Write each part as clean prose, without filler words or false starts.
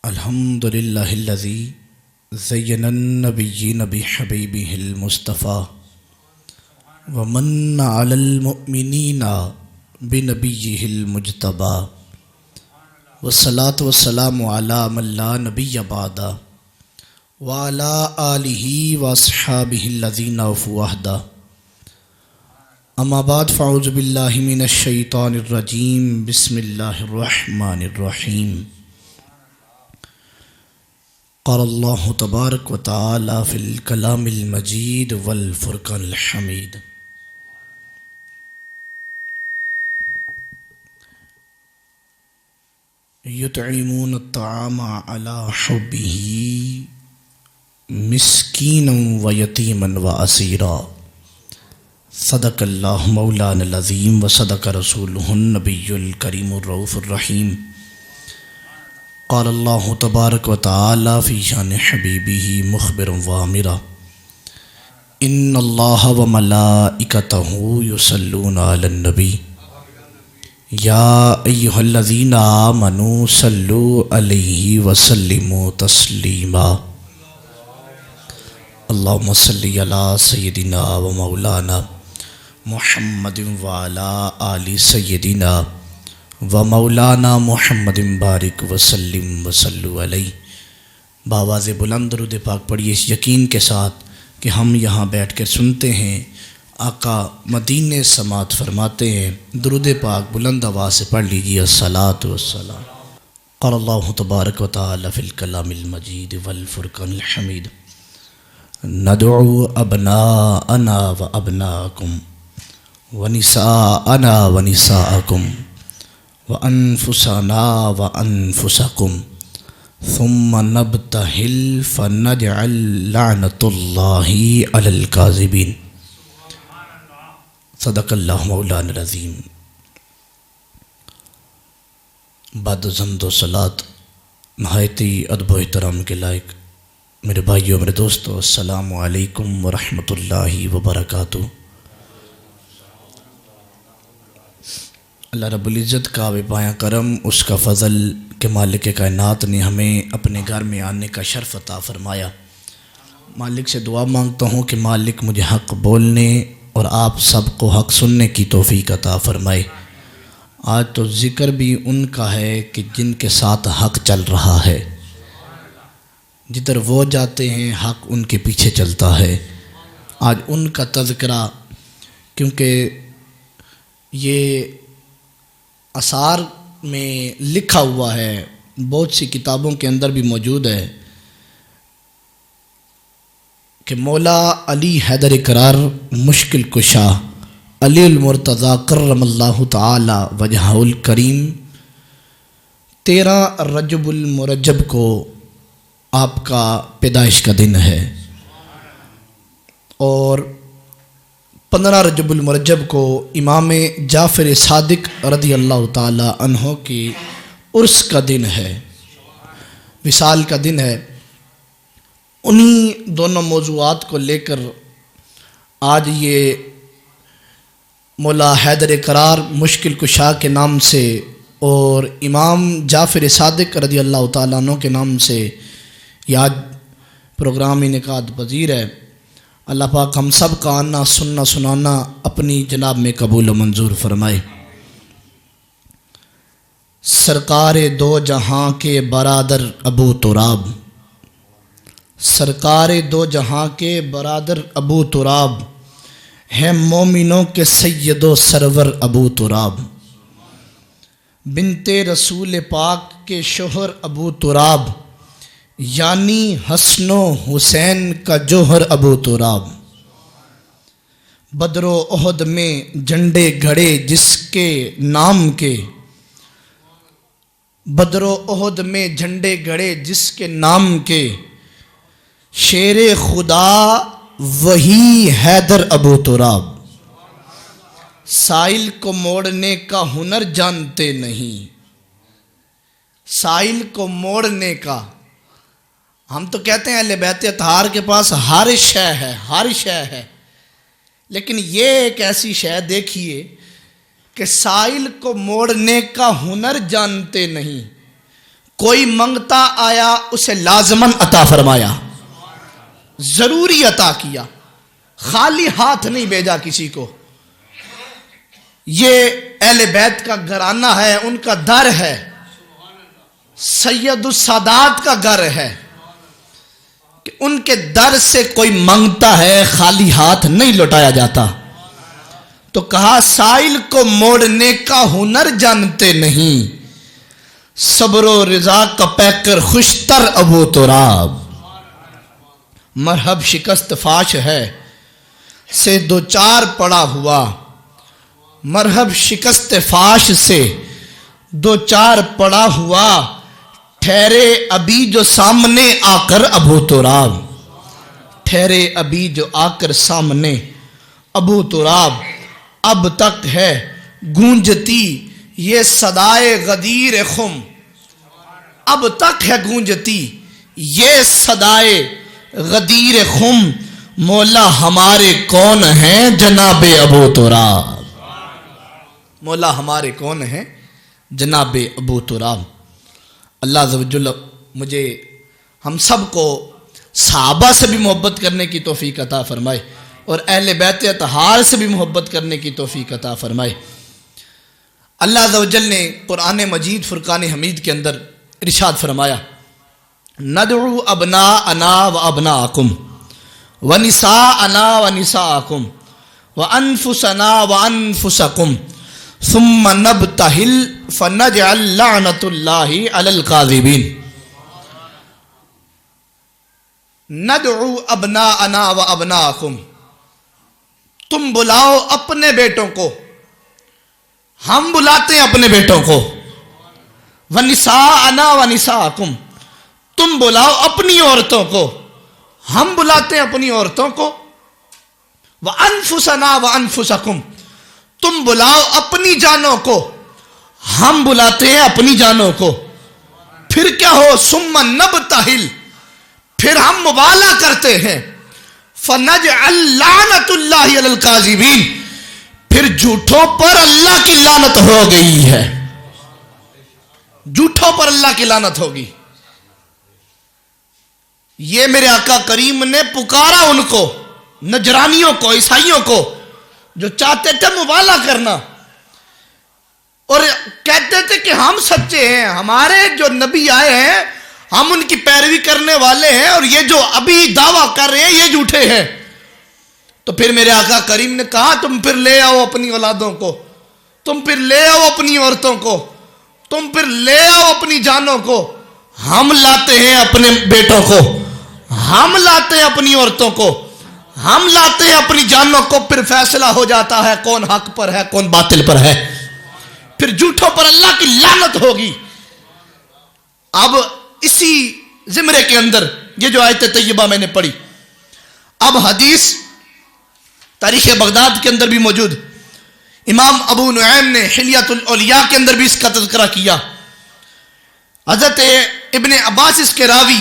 الحمد للہ الذی زین النبیین بحبیبہ المصطفیٰ ومن علی المؤمنین بنبیہ المجتبیٰ والصلاة والسلام علی من لا نبی بعدہ وعلی آلہ واصحابہ الذین اوفوا عہدہ اما بعد فاعوذ باللہ من الشیطان الرجیم بسم اللہ الرحمن الرحیم قال اللہ تبارک و تعالی فی الکلام المجید والفرقان الحمید یطعمون الطعام علی حبہ مسکینا و یتیما و اسیرا صدق اللہ مولانا العظیم و صدق رسولہ النبی الکریم الرؤوف الرحیم قال اللہ تبارک و تعالی فی شان حبیبہ مخبرا وامرا ان اللہ و ملائکتہ یصلون علی النبی یا ایہا الذین آمنوا صلوا علیہ وسلموا تسلیما اللہم صلی علی سیدنا و مولانا محمد وعلی آل سیدنا و مولانا محمد بارک وسلم وصلو علیہ۔ بآواز بلند درود پاک پڑھیے اس یقین کے ساتھ کہ ہم یہاں بیٹھ کر سنتے ہیں، آقا مدینے سماعت فرماتے ہیں۔ درود پاک بلند آواز سے پڑھ لیجیے، الصلاۃ والسلام۔ قال اللہ تبارک و تعالی فی الکلام المجید والفرقان الحمید ندعو ابناءنا و ابناءکم ونساءنا ونساءکم وانفسنا وانفسکم ثم نبتہل فنجعل لعنت اللہ علی الکاذبین صدق اللہ مولانا العظیم۔ بعد حمد و صلاۃ نہایت ادب و احترام کے لائق میرے بھائیوں میرے دوستو، السلام علیکم ورحمۃ اللہ وبرکاتہ۔ اللہ رب العزت کا بے پایاں کرم، اس کا فضل کہ مالک کائنات نے ہمیں اپنے گھر میں آنے کا شرف عطا فرمایا۔ مالک سے دعا مانگتا ہوں کہ مالک مجھے حق بولنے اور آپ سب کو حق سننے کی توفیق عطا فرمائے۔ آج تو ذکر بھی ان کا ہے کہ جن کے ساتھ حق چل رہا ہے، جدھر وہ جاتے ہیں حق ان کے پیچھے چلتا ہے۔ آج ان کا تذکرہ، کیونکہ یہ آثار میں لکھا ہوا ہے، بہت سی کتابوں کے اندر بھی موجود ہے کہ مولا علی حیدر کرار مشکل کشا علی المرتضیٰ کرم اللہ تعالی وجہہ الکریم 13 رجب المرجب کو آپ کا پیدائش کا دن ہے، اور 15 رجب المرجب کو امام جعفر صادق رضی اللہ تعالی عنہ کی عرس کا دن ہے، وصال کا دن ہے۔ انہی دونوں موضوعات کو لے کر آج یہ مولا حیدر کرار مشکل کشا کے نام سے اور امام جعفر صادق رضی اللہ تعالیٰ عنہ کے نام سے یہ آج پروگرام انعقاد پذیر ہے۔ اللہ پاک ہم سب کا آنا سننا سنانا اپنی جناب میں قبول و منظور فرمائے۔ سرکار دو جہاں کے برادر ابو تراب، سرکار دو جہاں کے برادر ابو تراب، ہے مومنوں کے سید و سرور ابو تراب، بنت رسول پاک کے شوہر ابو تراب، یعنی حسن و حسین کا جوہر ابو تراب، بدر و احد میں جھنڈے گھڑے جس کے نام کے، بدر و احد میں جھنڈے گھڑے جس کے نام کے، شیر خدا وہی حیدر ابو تراب، سائل کو موڑنے کا ہنر جانتے نہیں، سائل کو موڑنے کا، ہم تو کہتے ہیں اہل بیت اطہار کے پاس ہر شے ہے، ہر شے ہے، لیکن یہ ایک ایسی شے دیکھیے کہ سائل کو موڑنے کا ہنر جانتے نہیں، کوئی منگتا آیا اسے لازماً عطا فرمایا، ضروری عطا کیا، خالی ہاتھ نہیں بھیجا کسی کو۔ یہ اہل بیت کا گھرانہ ہے، ان کا در ہے، سید السادات کا گھر ہے کہ ان کے در سے کوئی منگتا ہے خالی ہاتھ نہیں لوٹایا جاتا۔ تو کہا سائل کو موڑنے کا ہنر جانتے نہیں، صبر و رضا کا پیکر خوشتر ابو تراب۔ مرحب شکست فاش ہے سے دو چار پڑا ہوا، مرحب شکست فاش سے دو چار پڑا ہوا، ٹھہرے ابھی جو سامنے آ کر ابو تراب، ٹھہرے ابھی جو آ کر سامنے ابو تراب۔ اب تک ہے گونجتی یہ صدائے غدیر خم، اب تک ہے گونجتی یہ صدائے غدیر خم، مولا ہمارے کون ہیں جناب ابو تراب، مولا ہمارے کون ہیں جناب ابو تراب۔ اللہ عز و جل مجھے ہم سب کو صحابہ سے بھی محبت کرنے کی توفیق عطا فرمائے اور اہل بیت اطہار سے بھی محبت کرنے کی توفیق عطا فرمائے۔ اللہ عز و جل نے قرآن مجید فرقان حمید کے اندر ارشاد فرمایا، ندعو ابناءنا و ابناءکم ونساءنا و نساءکم وانفسنا و انفسکم ثم نبتہل فنجعل لعنت اللہ علی الکاذبین۔ ندعو ابناءنا و ابناءکم، تم بلاؤ اپنے بیٹوں کو، ہم بلاتے ہیں اپنے بیٹوں کو، وَنِسَاءَنَا وَنِسَاءَكُمْ، تم بلاؤ اپنی عورتوں کو، ہم بلاتے ہیں اپنی عورتوں کو، وَأَنفُسَنَا وَأَنفُسَكُمْ، تم بلاؤ اپنی جانوں کو، ہم بلاتے ہیں اپنی جانوں کو۔ پھر کیا ہو، ثُمَّ نَبْتَہِلْ، پھر ہم مبالغہ کرتے ہیں، فَنَجْعَلْ لَعْنَةُ اللَّهِ عَلَى الْكَاذِبِينَ، پھر جھوٹوں پر اللہ کی لعنت ہو گئی ہے، جھوٹوں پر اللہ کی لعنت ہوگی۔ یہ میرے آقا کریم نے پکارا ان کو، نجرانیوں کو، عیسائیوں کو جو چاہتے تھے مبالغہ کرنا اور کہتے تھے کہ ہم سچے ہیں، ہمارے جو نبی آئے ہیں ہم ان کی پیروی کرنے والے ہیں، اور یہ جو ابھی دعویٰ کر رہے ہیں یہ جھوٹے ہیں۔ تو پھر میرے آقا کریم نے کہا تم پھر لے آؤ اپنی اولادوں کو، تم پھر لے آؤ اپنی عورتوں کو، تم پھر لے آؤ اپنی جانوں کو، ہم لاتے ہیں اپنے بیٹوں کو، ہم لاتے ہیں اپنی عورتوں کو، ہم لاتے ہیں اپنی جانوں کو، پھر فیصلہ ہو جاتا ہے کون حق پر ہے کون باطل پر ہے، پھر جھوٹوں پر اللہ کی لعنت ہوگی۔ اب اسی زمرے کے اندر یہ جو آیت طیبہ میں نے پڑھی، اب حدیث تاریخ بغداد کے اندر بھی موجود، امام ابو نعیم نے حلیۃ الاولیاء کے اندر بھی اس کا تذکرہ کیا۔ حضرت ابن عباس اس کے راوی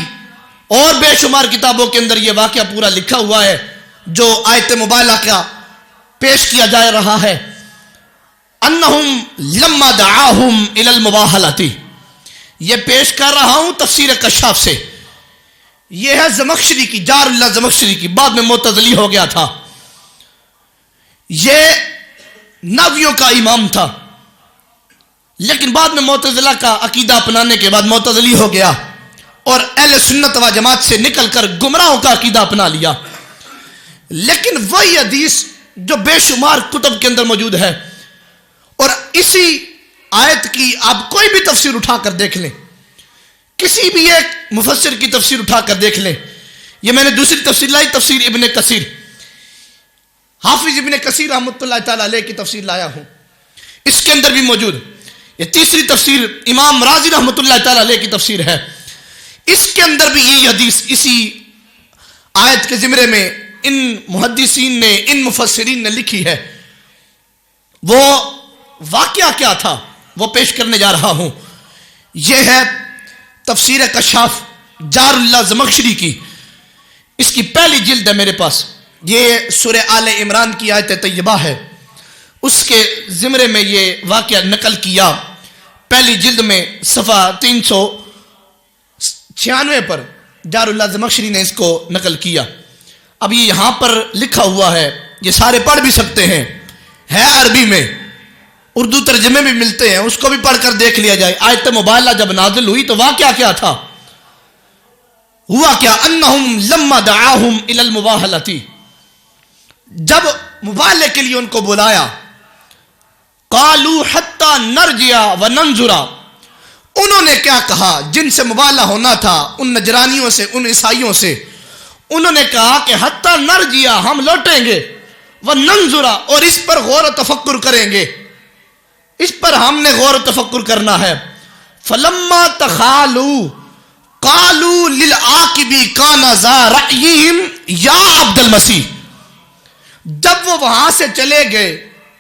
اور بے شمار کتابوں کے اندر یہ واقعہ پورا لکھا ہوا ہے جو آیت مبالغہ کا پیش کیا جا رہا ہے۔ انہم لما دعاہم الی المباہلۃ، یہ پیش کر رہا ہوں تفسیر کشاف سے، یہ ہے زمخشری کی، جار اللہ زمخشری کی، بعد میں معتزلی ہو گیا تھا، یہ نحویوں کا امام تھا لیکن بعد میں معتزلہ کا عقیدہ اپنانے کے بعد معتزلی ہو گیا اور اہل سنت و جماعت سے نکل کر گمراہوں کا عقیدہ اپنا لیا۔ لیکن وہی حدیث جو بے شمار کتب کے اندر موجود ہے، اور اسی آیت کی آپ کوئی بھی تفسیر اٹھا کر دیکھ لیں، کسی بھی ایک مفسر کی تفسیر اٹھا کر دیکھ لیں، یہ میں نے دوسری تفسیر لائی، تفسیر ابن کثیر، حافظ ابن کثیر رحمۃ اللہ تعالی علیہ کی تفسیر لایا ہوں، اس کے اندر بھی موجود۔ یہ تیسری تفسیر امام رازی رحمۃ اللہ تعالی علیہ کی تفسیر ہے، اس کے اندر بھی یہی حدیث اسی آیت کے زمرے میں ان محدثین نے، ان مفسرین نے لکھی ہے۔ وہ واقعہ کیا تھا وہ پیش کرنے جا رہا ہوں۔ یہ ہے تفسیر کشاف جار اللہ زمخشری کی، اس کی پہلی جلد ہے میرے پاس، یہ سورہ آل عمران کی آیت طیبہ ہے، اس کے زمرے میں یہ واقعہ نقل کیا، پہلی جلد میں صفحہ 96 پر جار اللہ زمخشری نے اس کو نقل کیا. اب یہ یہاں پر لکھا ہوا ہے, یہ سارے پڑھ بھی سکتے ہیں, ہے عربی میں, اردو ترجمے بھی ملتے ہیں, اس کو بھی پڑھ کر دیکھ لیا جائے. آیت مبالغہ جب نازل ہوئی تو واقعہ کیا تھا؟ ہوا کیا؟ انہم لما دعاہم الی المباہلۃ, جب مبالغے کے لیے ان کو بلایا, قالوا حتی نرجع وننظر, انہوں نے کیا کہا جن سے مبالغہ ہونا تھا, ان نجرانیوں سے, ان عیسائیوں سے, انہوں نے کہا کہ حتی نرجع, ہم لوٹیں گے, وننظر, اور اس پر غور و تفکر کریں گے, اس پر ہم نے غور و تفکر کرنا ہے. فلما تخالوا قالوا للعاقب کان ذا رأیہم یا عبد المسیح, جب وہ وہاں سے چلے گئے,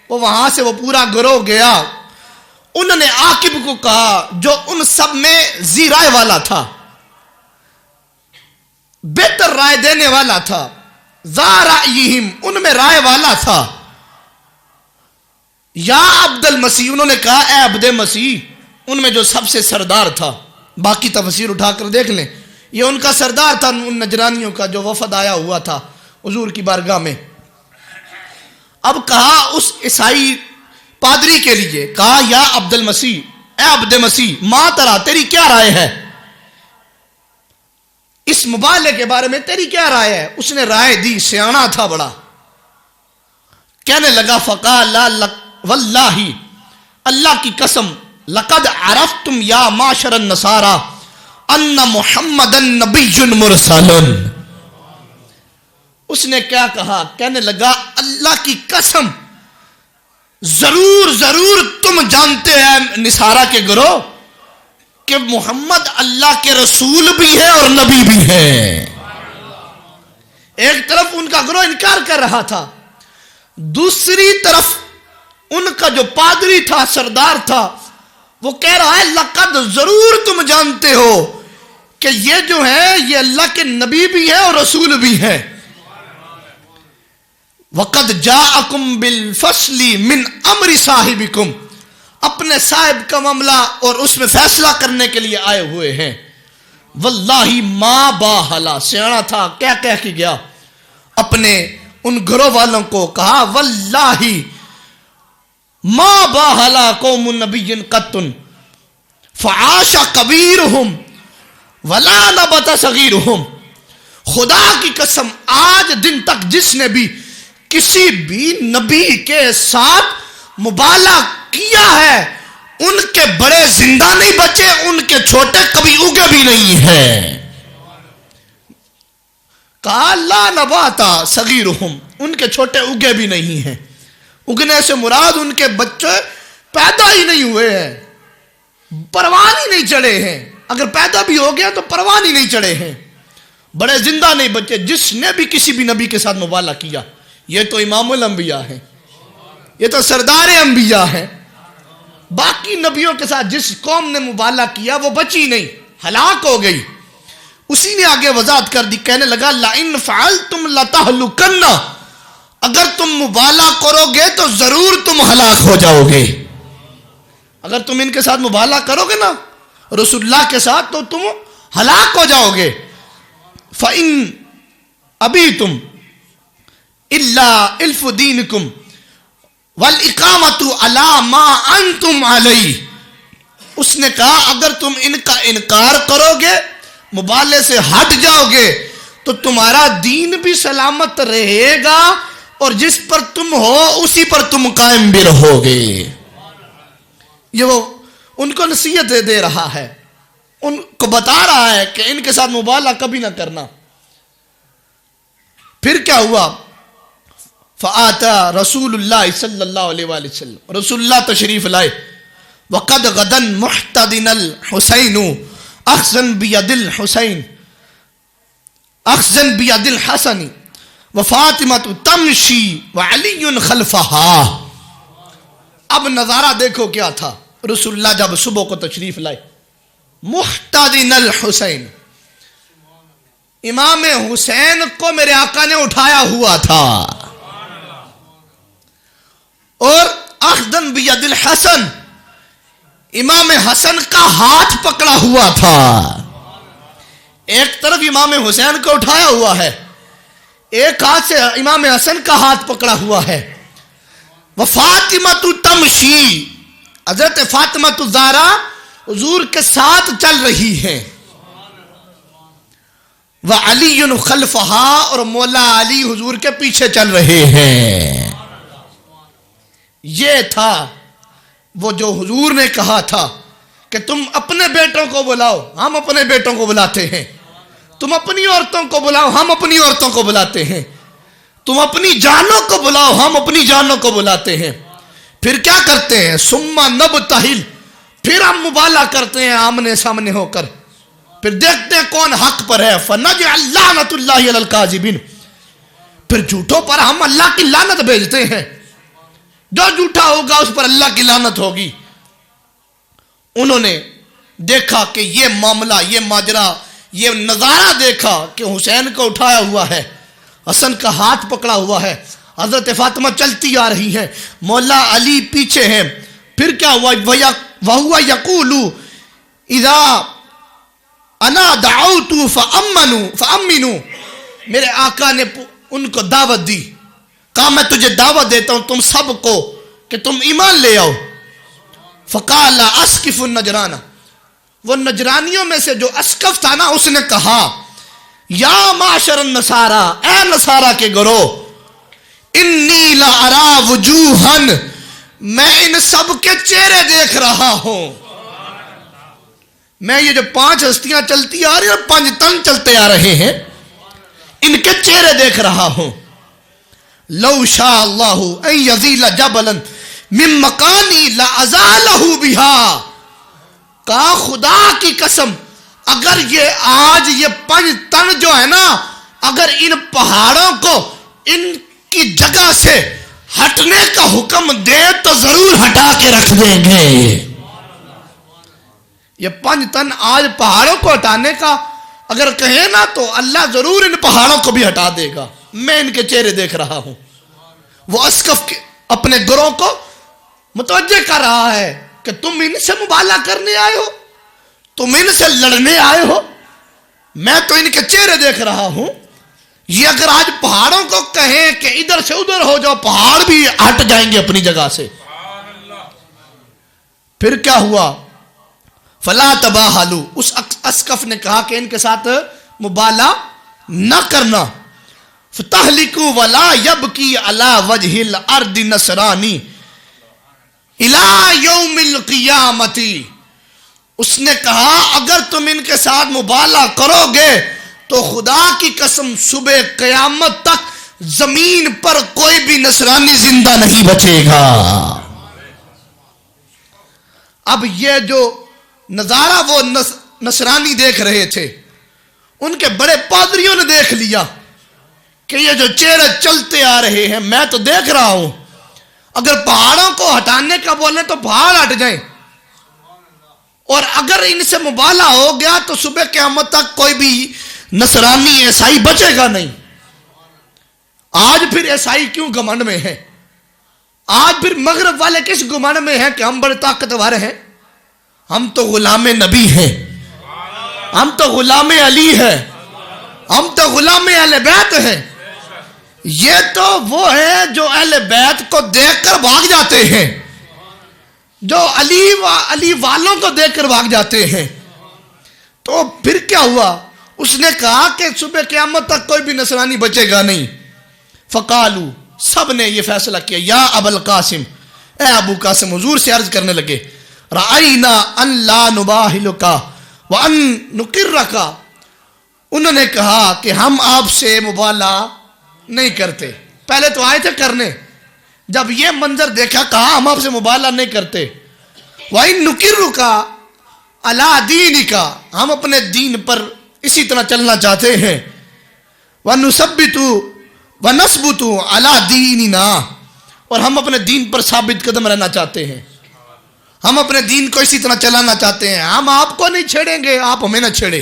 وہ وہاں سے وہ پورا گروہ گیا, انہوں نے عاقب کو کہا جو ان سب میں ذی رائے والا تھا, بہتر رائے دینے والا تھا, ذا رأیہم, ان میں رائے والا تھا, یا عبد المسیح, انہوں نے کہا اے عبد مسیح, ان میں جو سب سے سردار تھا. باقی تفسیر اٹھا کر دیکھ لیں, یہ ان کا سردار تھا, ان نجرانیوں کا جو وفد آیا ہوا تھا حضور کی بارگاہ میں. اب کہا اس عیسائی پادری کے لیے, کہا یا عبد المسیح, اے عبد مسیح, ما ترا, تیری کیا رائے ہے اس مبالغے کے بارے میں, تیری کیا رائے ہے؟ اس نے رائے دی, سیانا تھا بڑا, کہنے لگا فقال واللہ, اللہ کی قسم, لقد عرفتم یا معشر النصارى ان محمد نبی مرسل. اس نے کیا کہا؟ کہنے لگا اللہ کی قسم, ضرور ضرور تم جانتے ہیں نصارہ کے گروہ کہ محمد اللہ کے رسول بھی ہے اور نبی بھی ہے. ایک طرف ان کا گروہ انکار کر رہا تھا, دوسری طرف ان کا جو پادری تھا, سردار تھا, وہ کہہ رہا ہے لقد, ضرور تم جانتے ہو کہ یہ جو ہے یہ اللہ کے نبی بھی ہے اور رسول بھی ہے. وَقَدْ جَاءَكُمْ بِالْفَصْلِ مِنْ أَمْرِ صَاحِبِكُمْ, اپنے صاحب کا معاملہ اور اس میں فیصلہ کرنے کے لیے آئے ہوئے ہیں. وَاللَّهِ مَا بَاهَلَا, سیانا تھا, کیا کہہ کے گیا اپنے ان گروہ والوں کو, کہا وَاللَّهِ مَا بَاهَلَا قَوْمُ نَبِيٍّ قَطٌّ فَعَاشَ كَبِيرُهُمْ وَلَا نَبَتَ صَغِيرُهُمْ, خدا کی قسم آج دن تک جس نے بھی کسی بھی نبی کے ساتھ مبالغہ کیا ہے, ان کے بڑے زندہ نہیں بچے, ان کے چھوٹے کبھی اگے بھی نہیں ہیں. کہا لا نباتا صغیرہم, ان کے چھوٹے اگے بھی نہیں ہیں. اگنے سے مراد ان کے بچے پیدا ہی نہیں ہوئے ہیں, پروان ہی نہیں چڑھے ہیں, اگر پیدا بھی ہو گیا تو پروان ہی نہیں چڑھے ہیں, بڑے زندہ نہیں بچے. جس نے بھی کسی بھی نبی کے ساتھ مبالغہ کیا, یہ تو امام الانبیاء ہیں, یہ تو سردار انبیاء ہیں. باقی نبیوں کے ساتھ جس قوم نے مبالغہ کیا وہ بچی نہیں, ہلاک ہو گئی. اسی نے آگے وضاحت کر دی, کہنے لگا لَإِن فَعَلْتُمْ لَتَهْلُكَنَّ, اگر تم مبالغہ کرو گے تو ضرور تم ہلاک ہو جاؤ گے. اگر تم ان کے ساتھ مبالغہ کرو گے نا رسول اللہ کے ساتھ تو تم ہلاک ہو جاؤ گے. فَإِن أَبِيتُمْ إِلَّا إِلْفُ دِينِكُمْ وَالْإِقَامَةُ عَلَى مَا أَنْتُمْ عَلَيْهِ, اس نے کہا اگر تم ان کا انکار کرو گے, مبالغے سے ہٹ جاؤ گے, تو تمہارا دین بھی سلامت رہے گا اور جس پر تم ہو اسی پر تم قائم بھی رہو گے. یہ وہ ان کو نصیحت دے رہا ہے, ان کو بتا رہا ہے کہ ان کے ساتھ مبالغہ کبھی نہ کرنا. پھر کیا ہوا؟ فآتا رسول اللہ صلی اللہ علیہ وآلہ وسلم, رسول اللہ تشریف لائے. وقد غدن محتدن الحسین اخذن بید الحسین اخذن بید الحسن وفاطمۃ تمشی وعلی خلفہا. اب نظارہ دیکھو کیا تھا. رسول اللہ جب صبح کو تشریف لائے, محتدن الحسین, امام حسین کو میرے آقا نے اٹھایا ہوا تھا, اور اخذن بید الحسن, امام حسن کا ہاتھ پکڑا ہوا تھا. ایک طرف امام حسین کو اٹھایا ہوا ہے، ایک ہاتھ سے امام حسن کا ہاتھ پکڑا ہوا ہے. وفاطمہ تمشی، حضرت فاطمہ الزہرا حضور کے ساتھ چل رہی ہیں. وعلی خلفہا، اور مولا علی حضور کے پیچھے چل رہے ہیں. یہ تھا وہ جو حضور نے کہا تھا کہ تم اپنے بیٹوں کو بلاؤ، ہم اپنے بیٹوں کو بلاتے ہیں. تم اپنی عورتوں کو بلاؤ، ہم اپنی عورتوں کو بلاتے ہیں. تم اپنی جانوں کو بلاؤ، ہم اپنی جانوں کو بلاتے ہیں. پھر کیا کرتے ہیں؟ ثم نبتہل، پھر ہم مبالغہ کرتے ہیں آمنے سامنے ہو کر، پھر دیکھتے ہیں کون حق پر ہے. فنجعل لعنۃ اللہ علی الکاذبین، پھر جھوٹوں پر ہم اللہ کی لعنت بھیجتے ہیں. جو جھوٹا ہوگا اس پر اللہ کی لعنت ہوگی. انہوں نے دیکھا کہ یہ معاملہ، یہ ماجرا، یہ نظارہ دیکھا کہ حسین کو اٹھایا ہوا ہے، حسن کا ہاتھ پکڑا ہوا ہے، حضرت فاطمہ چلتی آ رہی ہیں، مولا علی پیچھے ہیں. پھر کیا ہوا؟ وَهُوَ يَقُولُ اِذَا أَنَا دَعَوْتُ فَأَمِّنُوا، میرے آقا نے ان کو دعوت دی، کہا میں تجھے دعوت دیتا ہوں تم سب کو کہ تم ایمان لے آؤ. فَقَالَ أَسْقِفُ النَّجْرَانَ، وہ نجرانیوں میں سے جو اسقف تھا نا، اس نے کہا یا معاشر النصارى، اے نصارہ کے گروہ، انی لأرى وجوہا، میں ان سب کے چہرے دیکھ رہا ہوں. میں یہ جو 5 ہستیاں چلتی آ رہی ہیں اور 5 تن چلتے آ رہے ہیں، ان کے چہرے دیکھ رہا ہوں. لو شاء اللہ ان یزیل جبلا من مکانی لازالہ بہا، کہا خدا کی قسم اگر یہ آج یہ 5 تن جو ہے نا، اگر ان پہاڑوں کو ان کی جگہ سے ہٹنے کا حکم دے تو ضرور ہٹا کے رکھ دیں گے. یہ 5 تن آج پہاڑوں کو ہٹانے کا اگر کہیں نا تو اللہ ضرور ان پہاڑوں کو بھی ہٹا دے گا. میں ان کے چہرے دیکھ رہا ہوں. وہ اسقف اپنے گروہ کو متوجہ کر رہا ہے کہ تم ان سے مبالغہ کرنے آئے ہو، تم ان سے لڑنے آئے ہو، میں تو ان کے چہرے دیکھ رہا ہوں. یہ اگر آج پہاڑوں کو کہیں کہ ادھر سے ادھر ہو جاؤ، پہاڑ بھی ہٹ جائیں گے اپنی جگہ سے. پھر کیا ہوا؟ فلا تباہلوا، اس اسقف نے کہا کہ ان کے ساتھ مبالغہ نہ کرنا. فتہلکوا ولا یبکی علی وجہ الارض نصرانی الی یوم القیامت. اس نے کہا اگر تم ان کے ساتھ مبالغہ کرو گے تو خدا کی قسم صبح قیامت تک زمین پر کوئی بھی نصرانی زندہ نہیں بچے گا. اب یہ جو نظارہ وہ نصرانی دیکھ رہے تھے، ان کے بڑے پادریوں نے دیکھ لیا کہ یہ جو چہرے چلتے آ رہے ہیں، میں تو دیکھ رہا ہوں اگر پہاڑوں کو ہٹانے کا بولیں تو پہاڑ ہٹ جائیں، اور اگر ان سے مبالغہ ہو گیا تو صبح قیامت تک کوئی بھی نصرانی عیسائی بچے گا نہیں. آج پھر عیسائی کیوں گھمنڈ میں ہیں؟ آج پھر مغرب والے کس گھمنڈ میں ہیں کہ ہم بڑے طاقتور ہیں؟ ہم تو غلام نبی ہیں، ہم تو غلام علی ہیں، ہم تو غلام اہل بیت ہیں. یہ تو وہ ہیں جو اہل بیت کو دیکھ کر بھاگ جاتے ہیں، جو علی والوں کو دیکھ کر بھاگ جاتے ہیں. تو پھر کیا ہوا؟ اس نے کہا کہ صبح قیامت تک کوئی بھی نصرانی بچے گا نہیں. فقالو، سب نے یہ فیصلہ کیا، یا ابو القاسم، اے ابو قاسم، حضور سے عرض کرنے لگے، رأینا ان لا نباہلک وان نقرک. انہوں نے کہا کہ ہم آپ سے مبالغہ نہیں کرتے. پہلے تو آئے تھے کرنے، جب یہ منظر دیکھا کہا ہم آپ سے مبالغہ نہیں کرتے. وَإِن نُقِرُّكَ عَلَىٰ دِينِكَ، ہم اپنے دین پر اسی طرح چلنا چاہتے ہیں. وَنُثَبِّتُ وَنَثْبُتُ عَلَىٰ دِينِنَا، اور ہم اپنے دین پر ثابت قدم رہنا چاہتے ہیں، ہم اپنے دین کو اسی طرح چلانا چاہتے ہیں، ہم آپ کو نہیں چھیڑیں گے، آپ ہمیں نہ چھیڑے.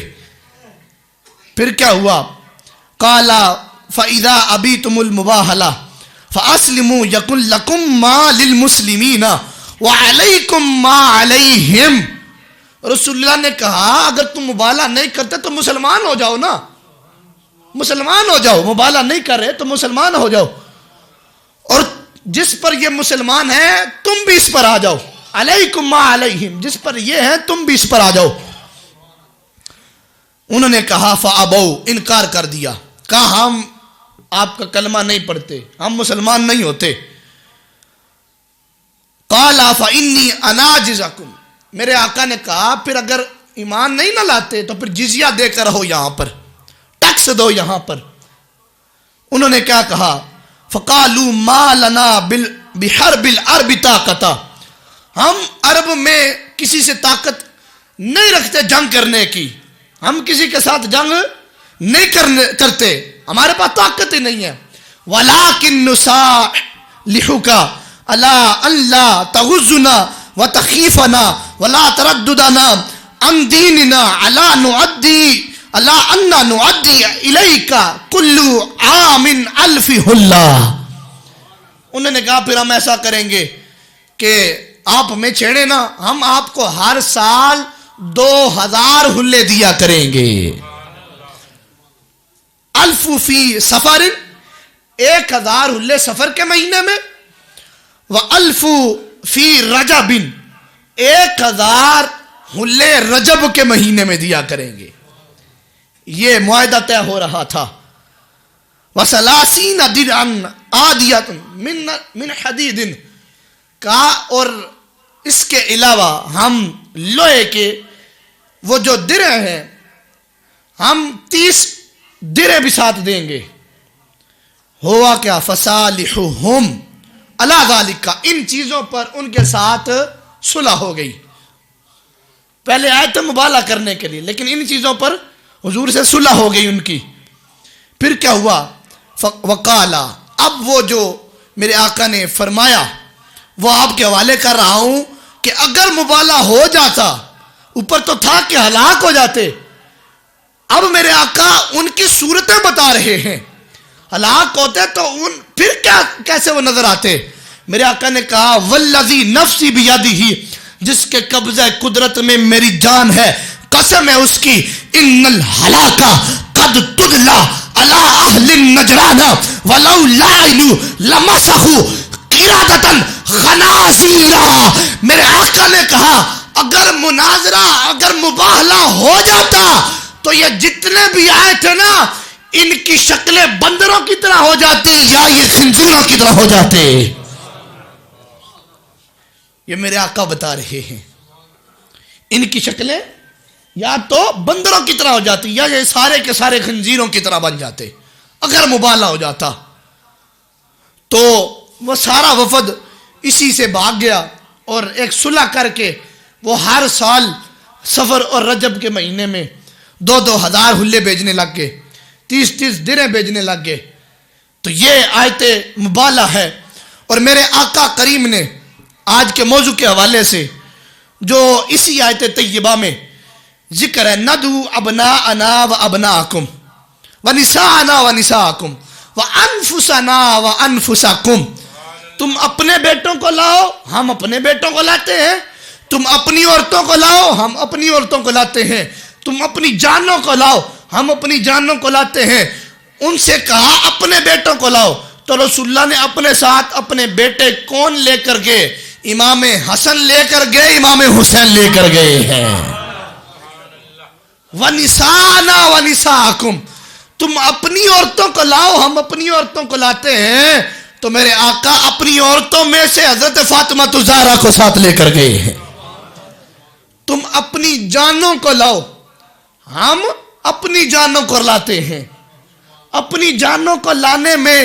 پھر کیا ہوا؟ قَالَ فَإِذَا أَبِيتُمُ الْمُبَاهَلَةَ فَأَسْلِمُوا يَكُنْ لَكُمْ مَا لِلْمُسْلِمِينَ وَعَلَيْكُمْ مَا عَلَيْهِمْ. رسول اللہ نے کہا اگر تم مبالغہ نہیں کرتے تو مسلمان ہو جاؤ نا، مسلمان ہو جاؤ، مبالغہ نہیں کر رہے تو مسلمان ہو جاؤ، اور جس پر یہ مسلمان ہے تم بھی اس پر آ جاؤ، علیکم ما علیہم، جس پر یہ ہے تم بھی اس پر آ جاؤ۔ انہوں نے کہا فابوا، انکار کر دیا، کہا ہم آپ کا کلمہ نہیں پڑھتے، ہم مسلمان نہیں ہوتے۔ قال فانی اناجزکم، میرے آقا نے کہا پھر اگر ایمان نہیں نہ لاتے تو پھر جزیہ دے کر رہو، یہاں پر ٹیکس دو یہاں پر۔ انہوں نے کیا کہا؟ فقالوا ما لنا بحرب العرب طاقتا، ہم عرب میں کسی سے طاقت نہیں رکھتے جنگ کرنے کی، ہم کسی کے ساتھ جنگ نہیں کرتے، ہمارے پاس طاقت ہی نہیں ہے۔ ولکن نصالحک الا ان لا تغزنا وتخیفنا ولا ترددنا عن دیننا الا ان نعدی الیک کل عام الف اللہ۔ انہوں نے کہا پھر ہم ایسا کریں گے کہ آپ ہمیں چھیڑے نا، ہم آپ کو ہر سال 2000 ہلے دیا کریں گے۔ الف فی سفر، 1000 ہلے سفر کے مہینے میں، والف فی رجب، 1000 ہلے رجب کے مہینے میں دیا کریں گے۔ یہ معاہدہ طے ہو رہا تھا۔ وَثَلَاثِينَ دِرْعًا عَادِيَةٌ مِّنْ حَدِيدٍ، کہا اور اس کے علاوہ ہم لوہے کے وہ جو درع ہیں ہم 30 درع بھی ساتھ دیں گے۔ ہوا کیا؟ فَصَالِحُهُمْ عَلَى ذَلِكَ، ان چیزوں پر ان کے ساتھ صلح ہو گئی۔ پہلے آئے تھے مبالغہ کرنے کے لیے، لیکن ان چیزوں پر حضور سے صلح ہو گئی ان کی۔ پھر کیا ہوا؟ وقالا، اب وہ جو میرے آقا نے فرمایا وہ آپ کے حوالے کر رہا ہوں کہ اگر مبالغہ ہو جاتا، اوپر تو تھا کہ ہلاک ہو جاتے، اب میرے آقا ان کی صورتیں بتا رہے ہیں۔ ہلاک ہوتے تو پھر کیسے وہ نظر آتے؟ میرے آقا نے کہا والذی نفسی بیدہ، جس کے قبضہ قدرت میں میری جان ہے، قسم ہے اس کی، ان الہلاک قد تدلا علی اہل النجران ولو لعنوا لمسحوا قردۃ خنازیرا۔ میرے آقا نے کہا اگر مناظرہ، اگر مباہلہ ہو جاتا تو یہ جتنے بھی آئے تھے نا، ان کی شکلیں بندروں کی طرح ہو جاتی یا یہ خنزیروں کی طرح ہو جاتے۔ یہ میرے آقا بتا رہے ہیں ان کی شکلیں یا تو بندروں کی طرح ہو جاتی یا یہ سارے کے سارے خنزیروں کی طرح بن جاتے اگر مبالغہ ہو جاتا۔ تو وہ سارا وفد اسی سے بھاگ گیا اور ایک صلح کر کے وہ ہر سال سفر اور رجب کے مہینے میں 2000 ہلے بھیجنے لگ گئے، 30 درہیں بھیجنے لگ گئے۔ تو یہ آیت مبالغہ ہے۔ اور میرے آقا کریم نے آج کے موضوع کے حوالے سے جو اسی آیت طیبہ میں ذکر ہے، ندعو ابناءنا و ابناءکم ونساءنا و نساءکم وانفسنا و انفسکم، تم اپنے بیٹوں کو لاؤ، ہم اپنے بیٹوں کو لاتے ہیں، تم اپنی عورتوں کو لاؤ، ہم اپنی عورتوں کو لاتے ہیں، تم اپنی جانوں کو لاؤ، ہم اپنی جانوں کو لاتے ہیں۔ ان سے کہا اپنے بیٹوں کو لاؤ، تو رسول اللہ نے اپنے ساتھ اپنے بیٹے کون لے کر گئے؟ امام حسن لے کر گئے، امام حسین لے کر گئے ہیں۔ وَنِسَانَا وَنِسَاءَكُمْ، تم اپنی عورتوں کو لاؤ، ہم اپنی عورتوں کو لاتے ہیں۔ تو میرے آقا اپنی عورتوں میں سے حضرت فاطمہ الزہرا کو ساتھ لے کر گئے ہیں۔ تم اپنی جانوں کو لاؤ، ہم اپنی جانوں کو لاتے ہیں۔ اپنی جانوں کو لانے میں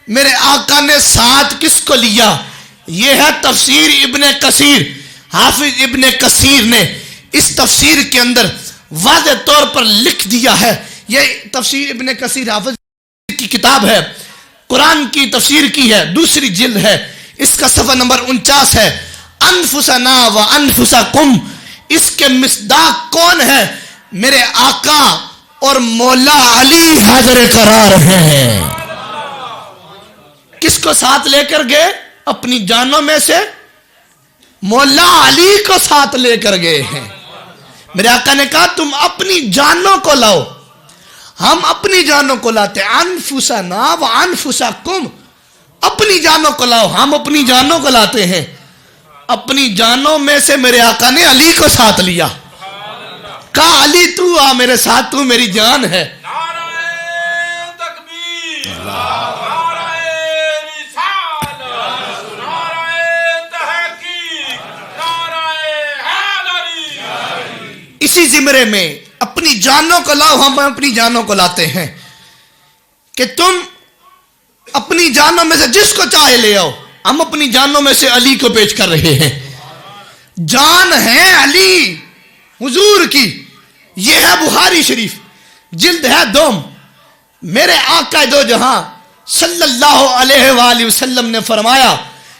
میرے آقا نے ساتھ کس کو لیا؟ یہ ہے تفسیر ابن کثیر۔ حافظ ابن کثیر نے اس تفسیر کے اندر واضح طور پر لکھ دیا ہے۔ یہ تفسیر ابن کثیر حافظ کی کتاب ہے، قرآن کی تفسیر کی ہے، دوسری جلد ہے، اس کا صفحہ نمبر 49 ہے۔ انفسنا و انفسکم، اس کے مصداق کون ہے؟ میرے آقا اور مولا علی حاضر قرار ہیں۔ کس کو ساتھ لے کر گئے؟ اپنی جانوں میں سے مولا علی کو ساتھ لے کر گئے ہیں۔ میرے آقا نے کہا تم اپنی جانوں کو لاؤ. ہم اپنی جانوں کو لاتے ہیں. انفسنا و انفسکم، اپنی جانوں کو لاؤ. ہم اپنی جانوں کو لاتے ہیں. اپنی جانوں میں سے میرے آقا نے علی کو ساتھ لیا. کہا علی تو آ میرے ساتھ، تو میری جان ہے. اسی زمرے میں اپنی جانوں کو لاؤ. ہم اپنی جانوں کو لاتے ہیں کہ تم اپنی جانوں میں سے جس کو چاہے لے آؤ. ہم اپنی جانوں میں سے علی کو پیش کر رہے ہیں. جان ہے علی حضور کی. یہ ہے بخاری شریف، جلد ہے دوم. میرے آقا دو جہاں صلی اللہ علیہ وآلہ وسلم نے فرمایا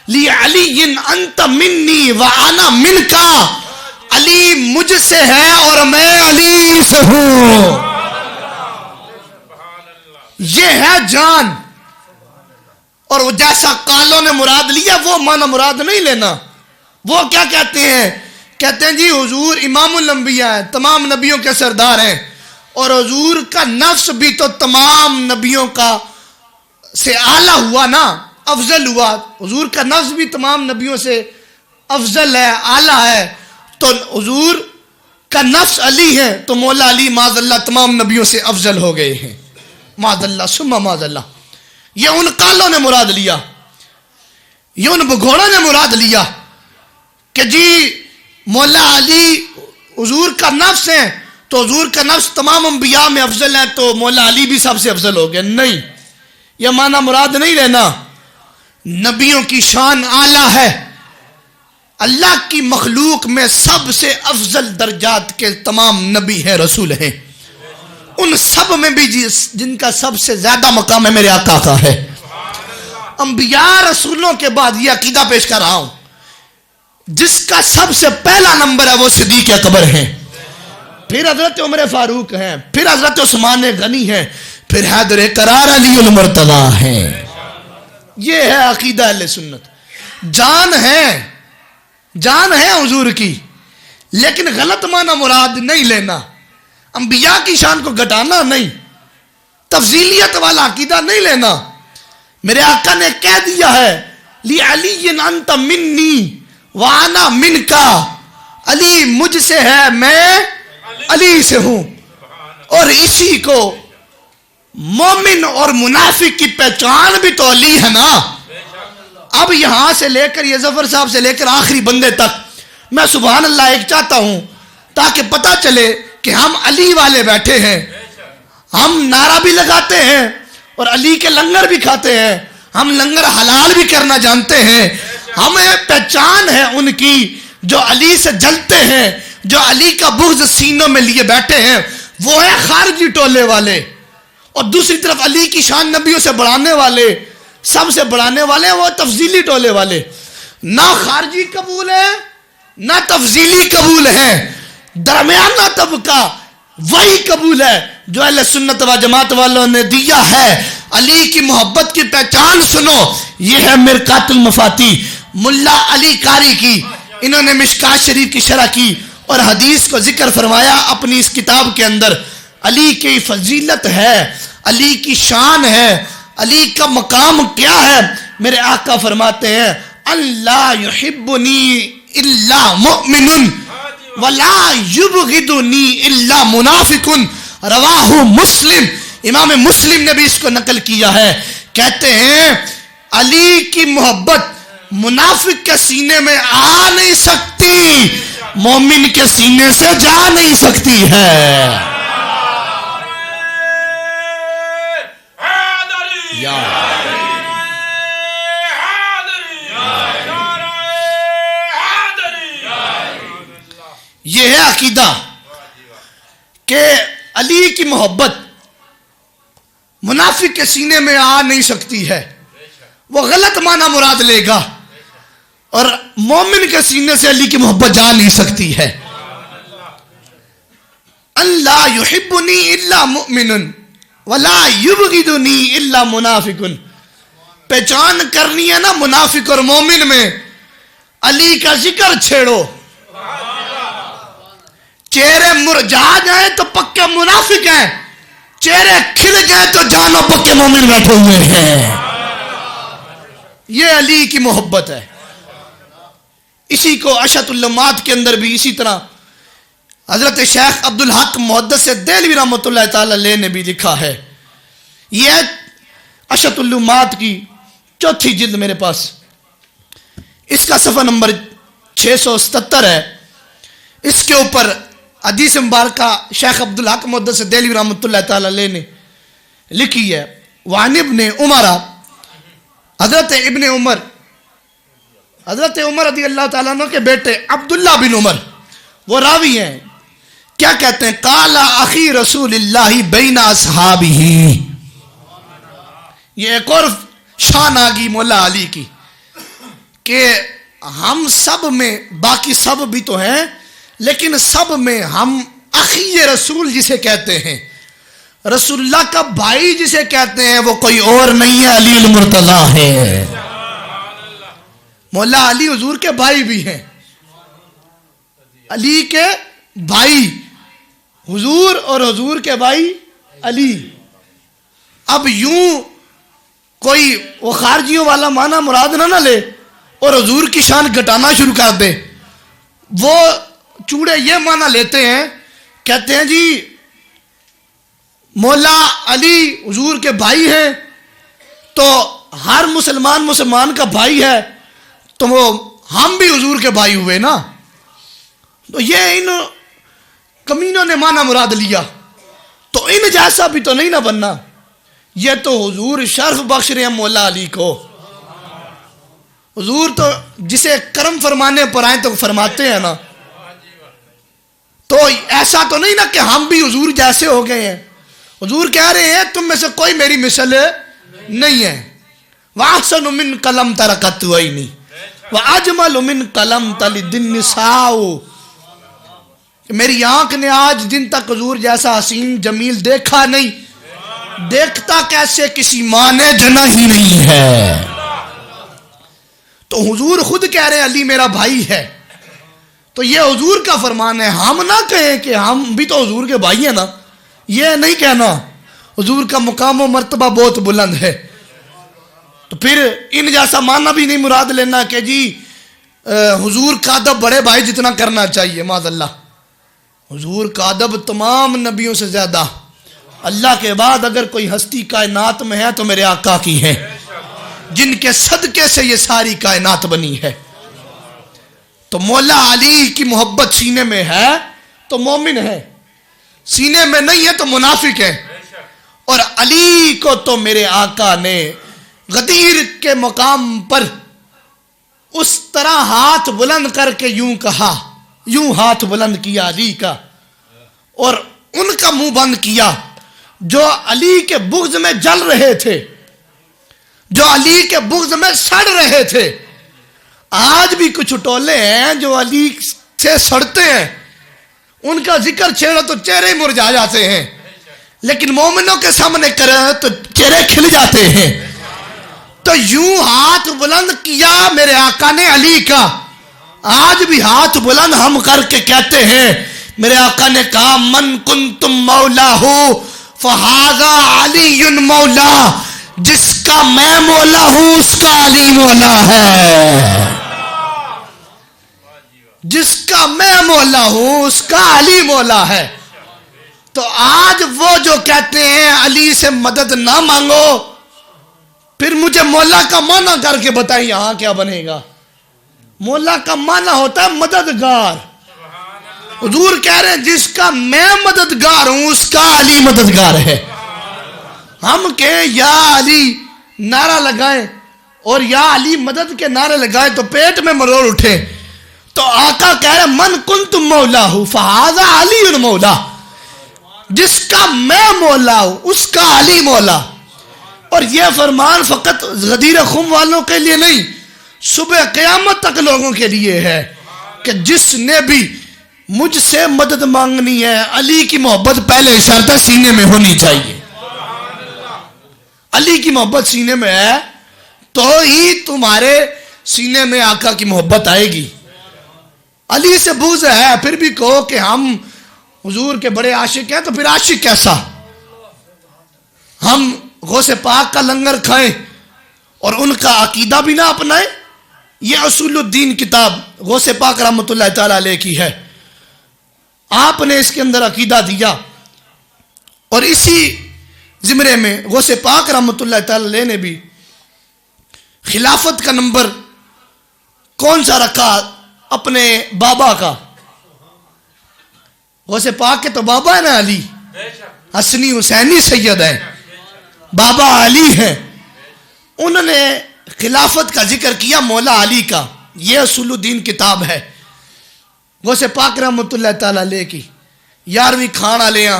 لی علی انت منی وانا منکا، علی مجھ سے ہے اور میں علی سے ہوں. یہ ہے جان. اور وہ جیسا قالوں نے مراد لیا وہ معنی مراد نہیں لینا. وہ کیا کہتے ہیں؟ کہتے ہیں جی حضور امام الانبیاء ہیں، تمام نبیوں کے سردار ہیں، اور حضور کا نفس بھی تو تمام نبیوں کا سے اعلیٰ ہوا نا، افضل ہوا. حضور کا نفس بھی تمام نبیوں سے افضل ہے، اعلیٰ ہے. تو حضور کا نفس علی ہے تو مولا علی معاذ اللہ تمام نبیوں سے افضل ہو گئے ہیں. معاذ اللہ ثم معاذ اللہ. یہ ان قالوں نے مراد لیا، یہ ان بگوڑوں نے مراد لیا کہ جی مولا علی حضور کا نفس ہے تو حضور کا نفس تمام انبیاء میں افضل ہے تو مولا علی بھی سب سے افضل ہو گئے. نہیں، یہ معنی مراد نہیں لینا. نبیوں کی شان اعلیٰ ہے. اللہ کی مخلوق میں سب سے افضل درجات کے تمام نبی ہیں، رسول ہیں. ان سب میں بھی جن کا سب سے زیادہ مقام ہے میرے آقا کا ہے. انبیاء رسولوں کے بعد یہ عقیدہ پیش کر رہا ہوں، جس کا سب سے پہلا نمبر ہے وہ صدیق اکبر ہیں، پھر حضرت عمر فاروق ہیں، پھر حضرت عثمان غنی ہیں، پھر حیدر قرار علی المرتضی ہیں. یہ ہے عقیدہ اہل سنت. جان ہے حضور کی، لیکن غلط معنی مراد نہیں لینا. انبیاء کی شان کو گھٹانا نہیں، تفضیلیت والا عقیدہ نہیں لینا. میرے آقا نے کہہ دیا ہے لی علی انت منی وانا منکا، علی مجھ سے ہے میں علی سے ہوں. اور اسی کو مومن اور منافق کی پہچان بھی تو علی ہے نا. اب یہاں سے لے کر یہ ظفر صاحب سے لے کر آخری بندے تک میں سبحان اللہ ایک چاہتا ہوں تاکہ پتہ چلے کہ ہم علی والے بیٹھے ہیں. ہم نعرہ بھی لگاتے ہیں اور علی کے لنگر بھی کھاتے ہیں. ہم لنگر حلال بھی کرنا جانتے ہیں. ہمیں پہچان ہے ان کی جو علی سے جلتے ہیں، جو علی کا بغض سینوں میں لیے بیٹھے ہیں. وہ ہے خارجی ٹولے والے، اور دوسری طرف علی کی شان نبیوں سے بڑھانے والے، سب سے بڑھانے والے وہ تفضیلی ٹولے والے. نہ خارجی قبول ہے نہ تفضیلی قبول ہے، درمیانہ طبقہ وہی قبول ہے جو اہل سنت و جماعت والوں نے دیا ہے. علی کی محبت کی پہچان سنو، یہ ہے مرقات المفاتیح ملا علی قاری کی. انہوں نے مشکات شریف کی شرح کی اور حدیث کو ذکر فرمایا اپنی اس کتاب کے اندر. علی کی فضیلت ہے، علی کی شان ہے، علی کا مقام کیا ہے. میرے آقا فرماتے ہیں اللہ یحبنی الا مؤمن ولا یبغضنی الا منافق، رواہ مسلم. امام مسلم نے بھی اس کو نقل کیا ہے. کہتے ہیں علی کی محبت منافق کے سینے میں آ نہیں سکتی، مومن کے سینے سے جا نہیں سکتی ہے. یہ ہے عقیدہ کہ علی کی محبت منافق کے سینے میں آ نہیں سکتی ہے. وہ غلط معنی مراد لے گا، اور مومن کے سینے سے علی کی محبت جا نہیں سکتی ہے. اللہ یحبنی الا مؤمن ولا یبغضنی الا منافق. پہچان کرنی ہے نا منافق اور مومن میں، علی کا ذکر چھیڑو، چہرے مرجھا جائیں تو پکے منافق ہیں، چہرے کھل گئے تو جانو پکے مومن بیٹھے ہوئے ہیں۔ یہ علی کی محبت ہے۔ اسی کو عشرۃ العلمات کے اندر بھی اسی طرح حضرت شیخ عبدالحق محدث دہلوی رحمۃ اللہ تعالی علیہ نے بھی لکھا ہے۔ یہ عشرۃ العلمات کی 4تھی جلد میرے پاس، اس کا صفحہ نمبر 677 ہے۔ اس کے اوپر حدیث مبارکہ شیخ عبدالحق محدث دہلوی رحمۃ اللہ تعالی علیہ نے لکھی ہے۔ وعن ابن عمر، حضرت ابن عمر، حضرت عمر رضی اللہ تعالیٰ عنہ کے بیٹے عبداللہ بن عمر وہ راوی ہیں، کیا کہتے ہیں؟ قال اخی رسول اللہ بین اصحابہ۔ یہ ایک اور شان آگی مولا علی کی کہ ہم سب میں، باقی سب بھی تو ہیں لیکن سب میں ہم اخی رسول جسے کہتے ہیں، رسول اللہ کا بھائی جسے کہتے ہیں، وہ کوئی اور نہیں ہے، علی المرتضیٰ ہے۔ مولا علی حضور کے بھائی بھی ہیں، علی کے بھائی حضور اور حضور کے بھائی علی۔ اب یوں کوئی وہ خارجیوں والا معنی مراد نہ لے اور حضور کی شان گھٹانا شروع کر دے۔ وہ چوڑے یہ معنی لیتے ہیں، کہتے ہیں جی مولا علی حضور کے بھائی ہیں تو ہر مسلمان کا بھائی ہے، تو وہ ہم بھی حضور کے بھائی ہوئے نا۔ تو یہ ان کمینوں نے معنی مراد لیا، تو ان جیسا بھی تو نہیں نہ بننا۔ یہ تو حضور شرف بخش رہے ہیں مولا علی کو۔ حضور تو جسے کرم فرمانے پر آئیں تو فرماتے ہیں نا، تو ایسا تو نہیں نا کہ ہم بھی حضور جیسے ہو گئے ہیں۔ حضور کہہ رہے ہیں تم میں سے کوئی میری مثل نہیں ہے۔ وَأَحْسَنُ مِنْ قَلَمْ تَرَكَتْ عَيْنِي وَأَجْمَلُ مِنْ قَلَمْ تَلِدِ النِّسَاءُ۔ میری آنکھ نے آج دن تک حضور جیسا حسین جمیل دیکھا نہیں، دیکھتا کیسے کسی ماں نے جنا ہی نہیں ہے۔ تو حضور خود کہہ رہے ہیں علی میرا بھائی ہے، تو یہ حضور کا فرمان ہے۔ ہم نہ کہیں کہ ہم بھی تو حضور کے بھائی ہیں نا، یہ نہیں کہنا۔ حضور کا مقام و مرتبہ بہت بلند ہے، تو پھر ان جیسا معنی بھی نہیں مراد لینا کہ جی حضور کا ادب بڑے بھائی جتنا کرنا چاہیے، معاذ اللہ۔ حضور کا ادب تمام نبیوں سے زیادہ، اللہ کے بعد اگر کوئی ہستی کائنات میں ہے تو میرے آقا کی ہے، جن کے صدقے سے یہ ساری کائنات بنی ہے۔ تو مولا علی کی محبت سینے میں ہے تو مومن ہے، سینے میں نہیں ہے تو منافق ہے۔ اور علی کو تو میرے آقا نے غدیر کے مقام پر اس طرح ہاتھ بلند کر کے یوں کہا، یوں ہاتھ بلند کیا علی کا، اور ان کا منہ بند کیا جو علی کے بغض میں جل رہے تھے، جو علی کے بغض میں سڑ رہے تھے۔ آج بھی کچھ ٹولے ہیں جو علی سے سڑتے ہیں، ان کا ذکر چھیڑو تو چہرے مرجھا جاتے ہیں، لیکن مومنوں کے سامنے کرے تو چہرے کھل جاتے ہیں۔ تو یوں ہاتھ بلند کیا میرے آقا نے علی کا، آج بھی ہاتھ بلند ہم کر کے کہتے ہیں۔ میرے آقا نے کہا من کنتم مولا ہو فہذا علی مولا، جس کا میں مولا ہوں اس کا علی مولا ہے، جس کا میں مولا ہوں اس کا علی مولا ہے۔ تو آج وہ جو کہتے ہیں علی سے مدد نہ مانگو، پھر مجھے مولا کا معنی کر کے بتائیں یہاں کیا بنے گا۔ مولا کا معنی ہوتا ہے مددگار۔ حضور کہہ رہے ہیں جس کا میں مددگار ہوں اس کا علی مددگار ہے۔ ہم کہیں یا علی نعرہ لگائیں اور یا علی مدد کے نعرے لگائیں تو پیٹ میں مروڑ اٹھے، تو آقا کہہ رہے ہیں من کنتم مولا ہوں فہذا علی مولا، جس کا میں مولا ہوں اس کا علی مولا۔ اور یہ فرمان فقط غدیر خم والوں کے لیے نہیں، صبح قیامت تک لوگوں کے لیے ہے کہ جس نے بھی مجھ سے مدد مانگنی ہے، علی کی محبت پہلے شرط سینے میں ہونی چاہیے۔ علی کی محبت سینے میں ہے تو ہی تمہارے سینے میں آقا کی محبت آئے گی۔ علی سے بغض ہے پھر بھی کہو کہ ہم حضور کے بڑے عاشق ہیں تو پھر عاشق کیسا؟ ہم غوث پاک کا لنگر کھائیں اور ان کا عقیدہ بھی نہ اپنائیں؟ یہ اصول الدین کتاب غوث پاک رحمۃ اللہ تعالیٰ علیہ کی ہے. آپ نے اس کے اندر عقیدہ دیا اور اسی زمرے میں غوث پاک رحمۃ اللہ تعالیٰ علیہ نے بھی خلافت کا نمبر کون سا رکھا؟ اپنے بابا کا. غوث پاک کے تو بابا ہے نا علی، حسنی حسینی سید ہیں، بابا علی ہیں. انہوں نے خلافت کا ذکر کیا مولا علی کا. یہ اصول الدین کتاب ہے غوث پاک رحمۃ اللہ تعالیٰ علیہ کی. 11ویں کھانا لیا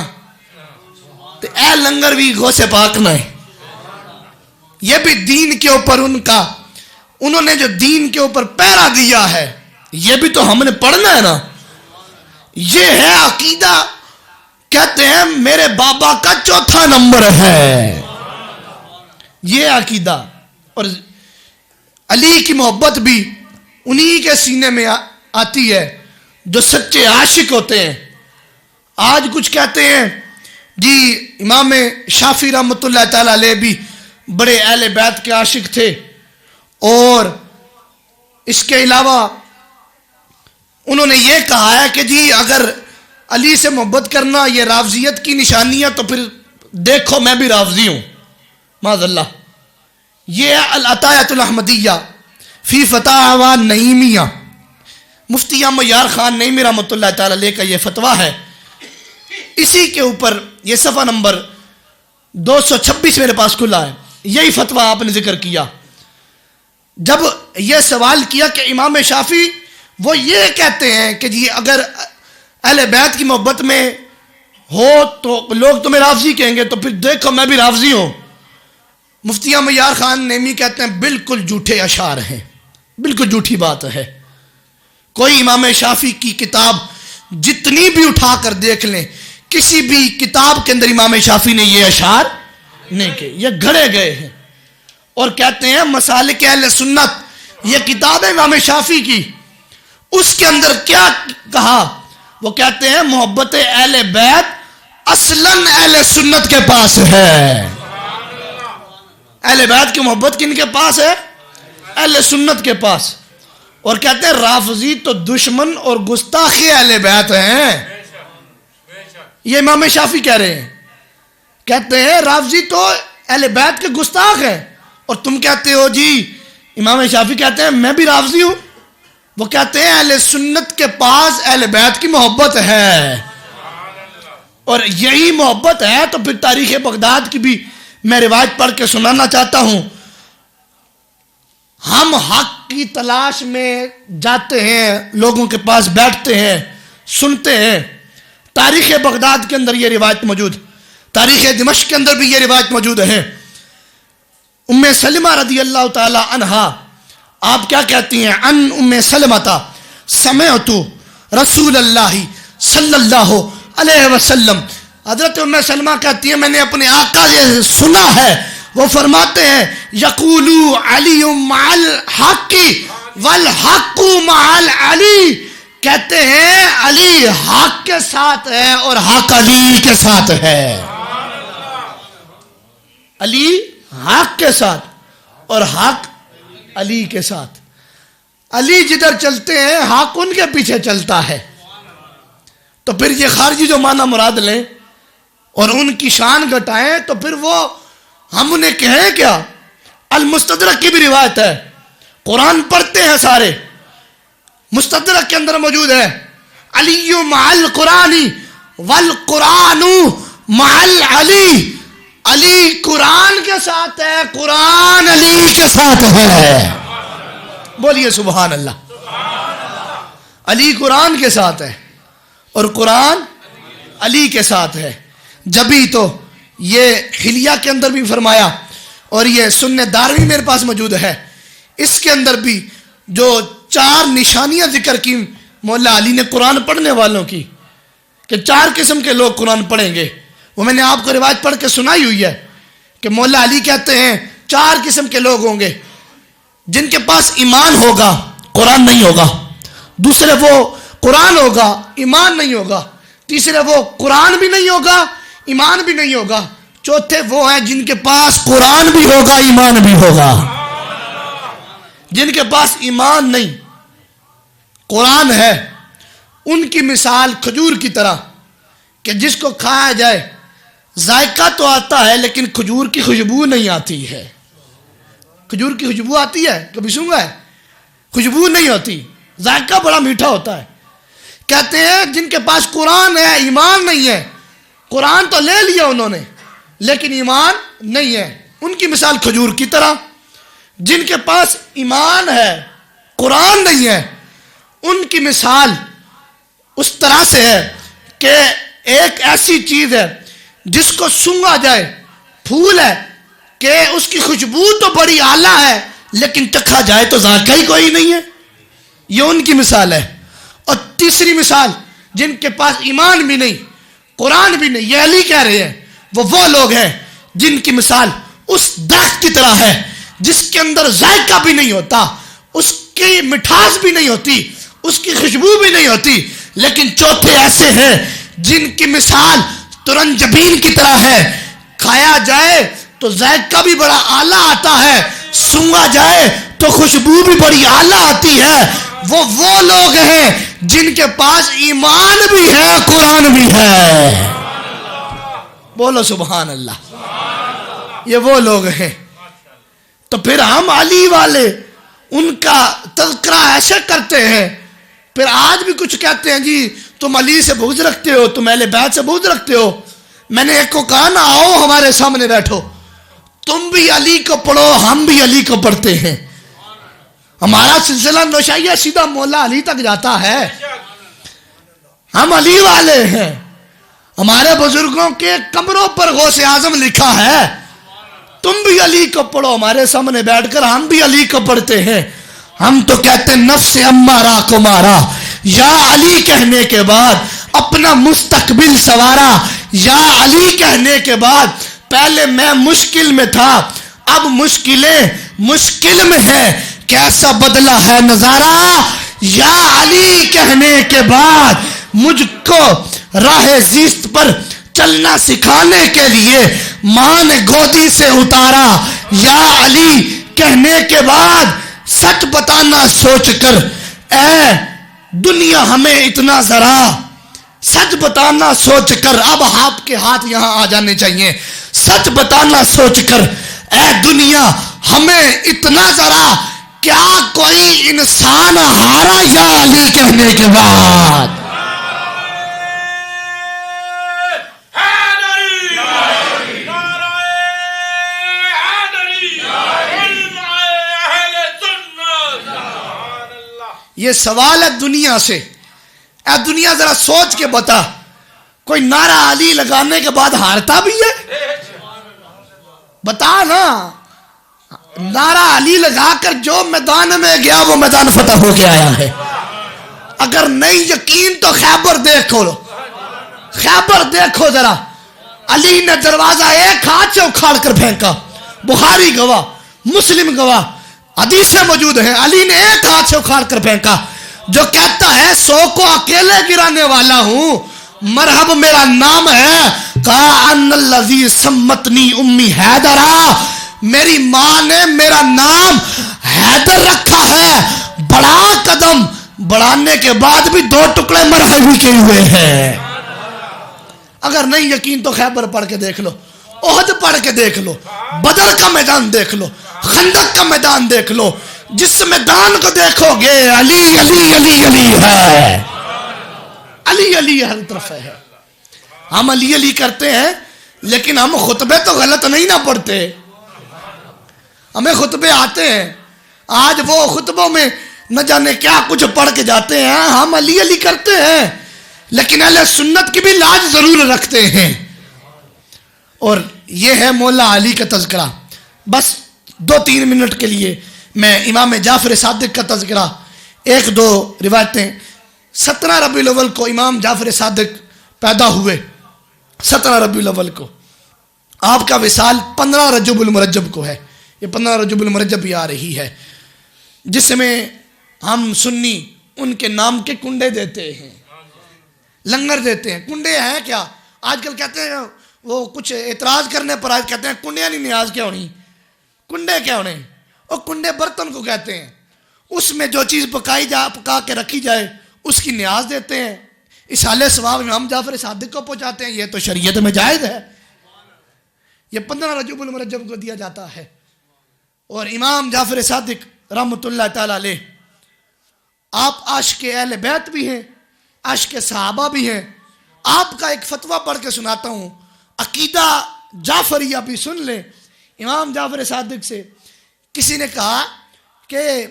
تو اے لنگر بھی غوث پاک نہ ہے. یہ بھی دین کے اوپر انہوں نے جو دین کے اوپر پہرا دیا ہے، یہ بھی تو ہم نے پڑھنا ہے نا. یہ ہے عقیدہ. کہتے ہیں میرے بابا کا 4تھا نمبر ہے یہ عقیدہ. اور علی کی محبت بھی انہی کے سینے میں آتی ہے جو سچے عاشق ہوتے ہیں. آج کچھ کہتے ہیں جی امام شافعی رحمۃ اللہ تعالیٰ علیہ بھی بڑے اہل بیت کے عاشق تھے، اور اس کے علاوہ انہوں نے یہ کہا ہے کہ جی اگر علی سے محبت کرنا یہ رافضیت کی نشانی ہے تو پھر دیکھو میں بھی رافضی ہوں معاذ اللہ. یہ ہے العطایۃ الاحمدیہ فی فتاوی نعیمیہ، مفتی احمد یار خان نعیمی رحمۃ اللہ تعالیٰ علیہ کا یہ فتویٰ ہے. اسی کے اوپر یہ صفحہ نمبر 226 میرے پاس کھلا ہے. یہی فتویٰ آپ نے ذکر کیا. جب یہ سوال کیا کہ امام شافعی وہ یہ کہتے ہیں کہ جی اگر اہل بیت کی محبت میں ہو تو لوگ تمہیں رافضی کہیں گے، تو پھر دیکھو میں بھی رافضی ہوں. مفتی احمد یار خان نعیمی کہتے ہیں بالکل جھوٹے اشعار ہیں، بالکل جھوٹی بات ہے. کوئی امام شافعی کی کتاب جتنی بھی اٹھا کر دیکھ لیں، کسی بھی کتاب کے اندر امام شافعی نے یہ اشعار نہیں کہے، یہ گھڑے گئے ہیں. اور کہتے ہیں مسالک اہل سنت، یہ کتاب ہے امام شافعی کی، اس کے اندر کیا کہا؟ وہ کہتے ہیں محبت اہل بیت اصلاً اہل سنت کے پاس ہے. اہل بیت کی محبت کن کے پاس ہے؟ اہل سنت کے پاس. اور کہتے ہیں رافضی تو دشمن اور گستاخ اہل بیت ہیں. یہ امام شافعی کہہ رہے ہیں. کہتے ہیں رافضی تو اہل بیت کے گستاخ ہیں، اور تم کہتے ہو جی امام شافعی کہتے ہیں میں بھی رافضی ہوں. وہ کہتے ہیں اہل سنت کے پاس اہل بیت کی محبت ہے، اور یہی محبت ہے تو پھر تاریخ بغداد کی بھی میں روایت پڑھ کے سنانا چاہتا ہوں. ہم حق کی تلاش میں جاتے ہیں، لوگوں کے پاس بیٹھتے ہیں، سنتے ہیں. تاریخ بغداد کے اندر یہ روایت موجود، تاریخ دمشق کے اندر بھی یہ روایت موجود ہے. ام سلمہ رضی اللہ تعالی عنہا آپ کیا کہتی ہیں؟ ان ام سلمہ سمعت رسول اللہ صلی اللہ علیہ وسلم. حضرت ام سلمہ کہتی ہیں میں نے اپنے آقا سے سنا ہے، وہ فرماتے ہیں یقول علی مع الحق والحق مع العلی. کہتے ہیں علی حق کے ساتھ ہے اور حق علی کے ساتھ ہے. علی حق کے ساتھ اور حق علی کے ساتھ. علی جدھر چلتے ہیں حق ان کے پیچھے چلتا ہے. تو پھر یہ خارجی جو معنی مراد لیں اور ان کی شان گھٹائیں تو پھر وہ ہم انہیں کہیں کیا؟ المستدرک کی بھی روایت ہے، قرآن پڑھتے ہیں سارے، مستدرک کے اندر موجود ہے علی مع القرآن والقرآن مع العلی. علی قرآن کے ساتھ ہے، قرآن علی کے ساتھ ہے. بولیے سبحان اللہ. علی قرآن کے ساتھ ہے اور قرآن علی کے ساتھ ہے. جبھی تو یہ حلیہ کے اندر بھی فرمایا، اور یہ سنن دارمی میرے پاس موجود ہے، اس کے اندر بھی جو 4 نشانیاں ذکر کی مولا علی نے قرآن پڑھنے والوں کی، کہ 4 قسم کے لوگ قرآن پڑھیں گے. وہ میں نے آپ کو روایت پڑھ کے سنائی ہوئی ہے کہ مولا علی کہتے ہیں 4 قسم کے لوگ ہوں گے جن کے پاس ایمان ہوگا قرآن نہیں ہوگا. دوسرے وہ قرآن ہوگا ایمان نہیں ہوگا. تیسرے وہ قرآن بھی نہیں ہوگا، ایمان بھی نہیں ہوگا۔ چوتھے وہ ہیں جن کے پاس قرآن بھی ہوگا، ایمان بھی ہوگا۔ جن کے پاس ایمان نہیں، قرآن ہے، ان کی مثال کھجور کی طرح کہ جس کو کھایا جائے ذائقہ تو آتا ہے لیکن کھجور کی خوشبو نہیں آتی ہے۔ کھجور کی خوشبو آتی ہے؟ کبھی سنگا ہے؟ خوشبو نہیں ہوتی، ذائقہ بڑا میٹھا ہوتا ہے۔ کہتے ہیں جن کے پاس قرآن ہے، ایمان نہیں ہے۔ قرآن تو لے لیا انہوں نے لیکن ایمان نہیں ہے، ان کی مثال کھجور کی طرح۔ جن کے پاس ایمان ہے، قرآن نہیں ہے، ان کی مثال اس طرح سے ہے کہ ایک ایسی چیز ہے جس کو سونگا جائے، پھول ہے کہ اس کی خوشبو تو بڑی اعلیٰ ہے لیکن چکھا جائے تو ذائقہ ہی کوئی نہیں ہے۔ یہ ان کی مثال ہے۔ اور تیسری مثال، جن کے پاس ایمان بھی نہیں، قرآن بھی نہیں، یہ علی کہہ رہے ہیں، وہ لوگ ہیں جن کی مثال اس درخت کی طرح ہے جس کے اندر ذائقہ بھی نہیں ہوتا، اس کی مٹھاس بھی نہیں ہوتی، اس کی خوشبو بھی نہیں ہوتی، لیکن چوتھے ایسے ہیں جن کی مثال ترنجبین کی طرح ہے، کھایا جائے تو ذائقہ بھی بڑا اعلیٰ آتا ہے، سونگا جائے تو خوشبو بھی بڑی اعلیٰ آتی ہے۔ وہ لوگ ہیں جن کے پاس ایمان بھی ہے، قرآن بھی ہے۔ بولو سبحان اللہ۔ یہ وہ لوگ ہیں۔ تو پھر ہم علی والے ان کا تذکرہ ایسے کرتے ہیں، پھر آج بھی کچھ کہتے ہیں جی تم علی سے بغض رکھتے ہو، تم اہل بیت سے بغض رکھتے ہو۔ میں نے ایک کو کہا نا، آؤ ہمارے سامنے بیٹھو، تم بھی علی کو پڑھو، ہم بھی علی کو پڑھتے ہیں۔ ہمارا سلسلہ نوشائیہ سیدھا مولا علی تک جاتا ہے، ہم علی والے ہیں۔ ہمارے بزرگوں کے کمروں پر غوث اعظم لکھا ہے، تم بھی علی کو پڑھو، ہمارے سامنے بیٹھ کر ہم بھی علی کو پڑھتے ہیں۔ ہم تو کہتے ہیں نفس امارہ کو مارا، یا علی کہنے کے بعد اپنا مستقبل سوارا، یا علی کہنے کے بعد پہلے میں مشکل میں تھا، اب مشکلیں مشکل میں ہے، کیسا بدلا ہے نظارہ، یا علی کہنے کے بعد مجھ کو راہ زیست پر چلنا سکھانے کے لیے ماں نے گودی سے اتارا، یا علی کہنے کے بعد سچ بتانا سوچ کر اے دنیا ہمیں اتنا ذرا، سچ بتانا سوچ کر، اب آپ کے ہاتھ یہاں آ جانے چاہیے، سچ بتانا سوچ کر اے دنیا ہمیں اتنا ذرا، کیا کوئی انسان ہارا یا علی کہنے کے بعد؟ یہ سوال ہے دنیا سے، اے دنیا ذرا سوچ کے بتا، کوئی نعرہ علی لگانے کے بعد ہارتا بھی ہے؟ بتا نا، نعرہ علی لگا کر جو میدان میں گیا وہ میدان فتح ہو کے آیا ہے۔ اگر نہیں یقین تو خیبر دیکھو، خیبر دیکھو ذرا، علی نے دروازہ ایک ہاتھ سے اکھاڑ کر پھینکا، بخاری گواہ، مسلم گواہ، حدیثیں موجود ہیں، علی نے ایک ہاتھ سے اکھاڑ کر پھینکا۔ جو کہتا ہے 100 کو اکیلے گرانے والا ہوں، مرحب میرا نام ہے، کہا ان الذی سمتنی امی حیدرا، میری ماں نے میرا نام حیدر رکھا ہے۔ بڑا قدم بڑھانے کے بعد بھی 2 ٹکڑے مرحب ہی کیے ہوئے ہیں۔ اگر نہیں یقین تو خیبر پڑھ کے دیکھ لو، احد پڑھ کے دیکھ لو، بدر کا میدان دیکھ لو، خندق کا میدان دیکھ لو، جس میدان کو دیکھو گے علی علی علی علی ہے، علی علی ہر طرف ہے۔ ہم علی علی کرتے ہیں لیکن ہم خطبے تو غلط نہیں نہ پڑھتے، ہمیں خطبے آتے ہیں، آج وہ خطبوں میں نہ جانے کیا کچھ پڑھ کے جاتے ہیں، ہم علی علی کرتے ہیں لیکن اہل سنت کی بھی لاج ضرور رکھتے ہیں۔ اور یہ ہے مولا علی کا تذکرہ۔ بس 2-3 منٹ کے لیے میں امام جعفر صادق کا تذکرہ، 1-2 روایتیں۔ 17 ربیع الاول کو امام جعفر صادق پیدا ہوئے، 17 ربیع الاول کو۔ آپ کا وصال 15 رجب المرجب کو ہے، یہ 15 رجب المرجب بھی آ رہی ہے، جس میں ہم سنی ان کے نام کے کنڈے دیتے ہیں، لنگر دیتے ہیں. کنڈے ہیں کیا؟ آج کل کہتے ہیں وہ کچھ اعتراض کرنے پر آج کہتے ہیں کنڈیاں نہیں نیاز کیا ہونی. کنڈے کیا ہونے؟ اور کنڈے برتن کو کہتے ہیں. اس میں جو چیز پکا کے رکھی جائے اس کی نیاز دیتے ہیں. اصالِ ثواب امام جعفر صادق کو پہنچاتے ہیں. یہ تو شریعت میں جائز ہے. یہ 15 رجب المرجب کو دیا جاتا ہے. اور امام جعفر صادق رحمۃ اللہ تعالی علیہ آپ عاشق اہل بیت بھی ہیں, عاشق صحابہ بھی ہیں. آپ کا ایک فتویٰ پڑھ کے سناتا ہوں, عقیدہ جعفریہ بھی سن لیں. امام جعفر صادق سے کسی نے کہا کہ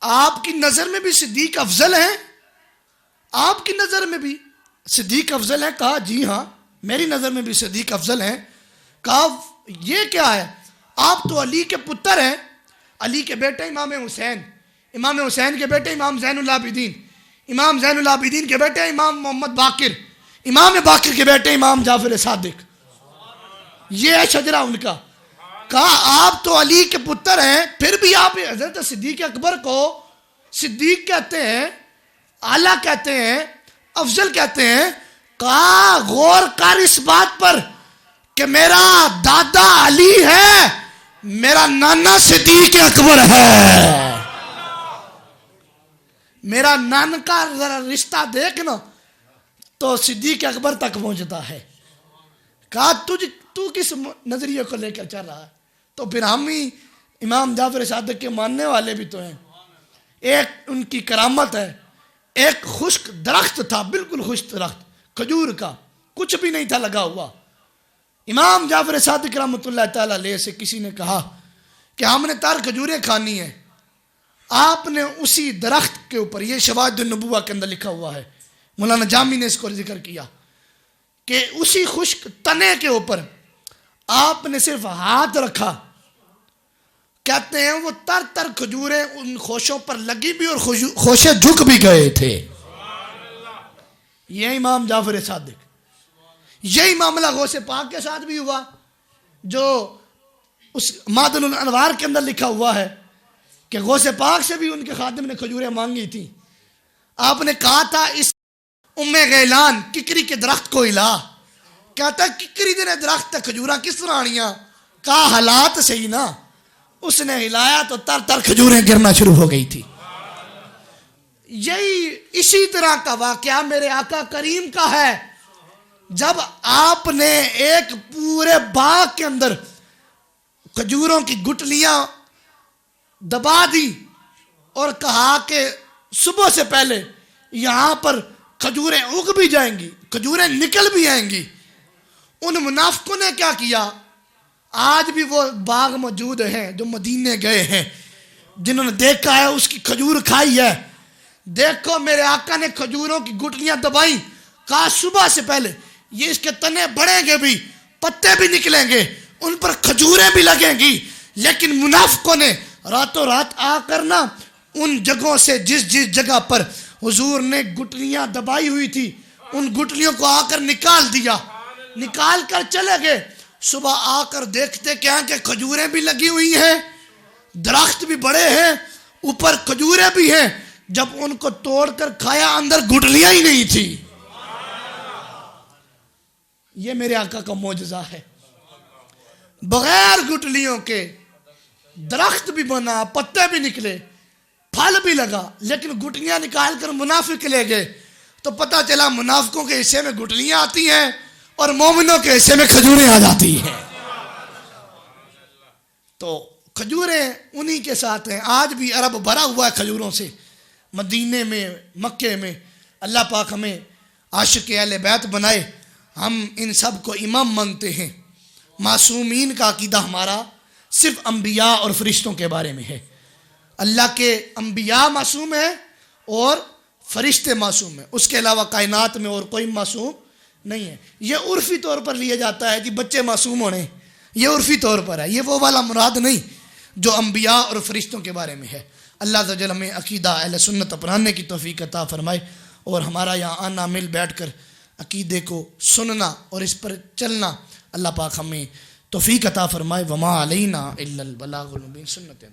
آپ کی نظر میں بھی صدیق افضل ہیں؟ آپ کی نظر میں بھی صدیق افضل ہیں؟ کہا جی ہاں میری نظر میں بھی صدیق افضل ہیں. کہا یہ کیا ہے؟ آپ تو علی کے پتر ہیں, علی کے بیٹے امام حسین, امام حسین کے بیٹے امام زین العابدین, امام زین العابدین کے بیٹے امام محمد باقر, امام باقر کے بیٹے امام جعفر صادق. یہ ہے شجرہ ان کا. کہا آپ تو علی کے پتر ہیں, پھر بھی آپ حضرت صدیق اکبر کو صدیق کہتے ہیں, اعلیٰ کہتے ہیں, افضل کہتے ہیں. کہا غور کر اس بات پر کہ میرا دادا علی ہے, میرا نانا صدیق اکبر ہے. میرا نان کا ذرا رشتہ دیکھنا تو صدیق اکبر تک پہنچتا ہے. کہا تو کس نظریے کو لے کر چل رہا ہے؟ تو پھر ہم ہی امام جعفر صادق کے ماننے والے بھی تو ہیں. ایک ان کی کرامت ہے, ایک خشک درخت تھا, بالکل خشک درخت کھجور کا, کچھ بھی نہیں تھا لگا ہوا. امام جعفر صادق رحمۃ اللہ تعالی علیہ سے کسی نے کہا کہ ہم نے تر کھجوریں کھانی ہیں. آپ نے اسی درخت کے اوپر, یہ شواہد النبوہ کے اندر لکھا ہوا ہے, مولانا جامی نے اس کو ذکر کیا کہ اسی خشک تنے کے اوپر آپ نے صرف ہاتھ رکھا. کہتے ہیں وہ تر تر کھجوریں ان خوشوں پر لگی بھی اور خوشے جھک بھی گئے تھے. یہ امام جعفر صادق. یہی معاملہ غوث پاک کے ساتھ بھی ہوا, جو اس معدن الانوار کے اندر لکھا ہوا ہے کہ غوث پاک سے بھی ان کے خادم نے کھجوریں مانگی تھی. آپ نے کہا تھا اس ام غیلان ککری کے درخت کو ہلا. کہتا ہے ککری دنے درخت تک کھجوراں کس طرح آنیاں؟ کہا حالات سے ہی نا. اس نے ہلایا تو تر تر کھجوریں گرنا شروع ہو گئی تھی. یہی اسی طرح کا واقعہ میرے آقا کریم کا ہے. جب آپ نے ایک پورے باغ کے اندر کھجوروں کی گٹلیاں دبا دی اور کہا کہ صبح سے پہلے یہاں پر کھجوریں اگ بھی جائیں گی, کھجوریں نکل بھی آئیں گی. ان منافقوں نے کیا کیا؟ آج بھی وہ باغ موجود ہیں جو مدینے گئے ہیں, جنہوں نے دیکھا ہے اس کی کھجور کھائی ہے. دیکھو میرے آقا نے کھجوروں کی گٹلیاں دبائیں, کہا صبح سے پہلے یہ اس کے تنے بڑھیں گے بھی, پتے بھی نکلیں گے, ان پر کھجوریں بھی لگیں گی. لیکن منافقوں نے راتوں رات آ کر نا ان جگہوں سے جس جس جگہ پر حضور نے گٹلیاں دبائی ہوئی تھی ان گٹلیوں کو آ کر نکال دیا, نکال کر چلے گئے. صبح آ کر دیکھتے کیا کہ کھجوریں بھی لگی ہوئی ہیں, درخت بھی بڑے ہیں, اوپر کھجوریں بھی ہیں. جب ان کو توڑ کر کھایا اندر گٹلیاں ہی نہیں تھی. یہ میرے آقا کا معجزہ ہے. بغیر گٹلیوں کے درخت بھی بنا, پتے بھی نکلے, پھل بھی لگا, لیکن گٹلیاں نکال کر منافق لے گئے تو پتہ چلا منافقوں کے حصے میں گٹلیاں آتی ہیں اور مومنوں کے حصے میں کھجوریں آ جاتی ہیں. تو کھجوریں انہی کے ساتھ ہیں. آج بھی عرب بھرا ہوا ہے کھجوروں سے, مدینے میں, مکے میں. اللہ پاک ہمیں عاشق اہل بیت بنائے. ہم ان سب کو امام مانتے ہیں. معصومین کا عقیدہ ہمارا صرف انبیاء اور فرشتوں کے بارے میں ہے. اللہ کے انبیاء معصوم ہیں اور فرشتے معصوم ہیں, اس کے علاوہ کائنات میں اور کوئی معصوم نہیں ہے. یہ عرفی طور پر لیا جاتا ہے کہ بچے معصوم ہونے, یہ عرفی طور پر ہے, یہ وہ والا مراد نہیں جو انبیاء اور فرشتوں کے بارے میں ہے. اللہ عز و جل ہمیں عقیدہ اہل سنت اپنانے کی توفیق عطا فرمائے اور ہمارا یہاں آنا مل بیٹھ کر عقیدے کو سننا اور اس پر چلنا اللہ پاک ہمیں توفیق عطا فرمائے. وما علینا الا البلاغ المبین. سنت